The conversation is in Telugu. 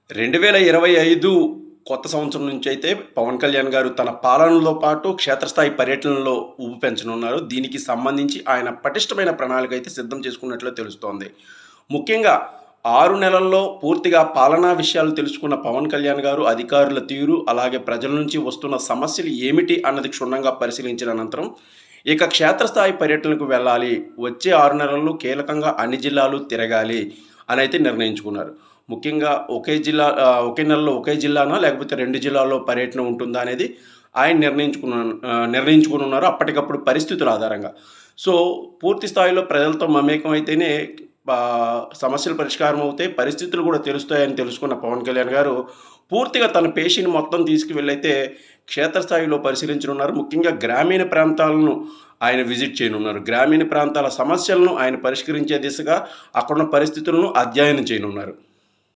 2025 కొత్త సంవత్సరం నుంచి అయితే పవన్ కళ్యాణ్ గారు తన పాలనలో పాటు క్షేత్రస్థాయి పర్యటనలో ఊపు పెంచనున్నారు. దీనికి సంబంధించి ఆయన పటిష్టమైన ప్రణాళిక అయితే సిద్ధం చేసుకున్నట్లు తెలుస్తోంది. ముఖ్యంగా 6 నెలల్లో పూర్తిగా పాలనా విషయాలు తెలుసుకున్న పవన్ కళ్యాణ్ గారు అధికారుల తీరు, అలాగే ప్రజల నుంచి వస్తున్న సమస్యలు ఏమిటి అన్నది క్షుణ్ణంగా పరిశీలించిన అనంతరం ఇక క్షేత్రస్థాయి పర్యటనకు వెళ్ళాలి. వచ్చే 6 నెలల్లో కీలకంగా అన్ని జిల్లాలు తిరగాలి అనైతే నిర్ణయించుకున్నారు. ముఖ్యంగా ఒకే నెలలో ఒకే జిల్లానా లేకపోతే 2 జిల్లాల్లో పర్యటన ఉంటుందా అనేది ఆయన నిర్ణయించుకునున్నారు అప్పటికప్పుడు పరిస్థితుల ఆధారంగా. సో, పూర్తి స్థాయిలో ప్రజలతో మమేకం అయితేనే సమస్యలు పరిష్కారం అవుతాయి. పరిస్థితులు కూడా తెలుస్తాయని తెలుసుకున్న పవన్ కళ్యాణ్ గారు పూర్తిగా తన పేషీని మొత్తం తీసుకువెళ్ళైతే క్షేత్రస్థాయిలో పరిశీలించనున్నారు. ముఖ్యంగా గ్రామీణ ప్రాంతాలను ఆయన విజిట్ చేయనున్నారు. గ్రామీణ ప్రాంతాల సమస్యలను ఆయన పరిష్కరించే దిశగా అక్కడున్న పరిస్థితులను అధ్యయనం చేయనున్నారు.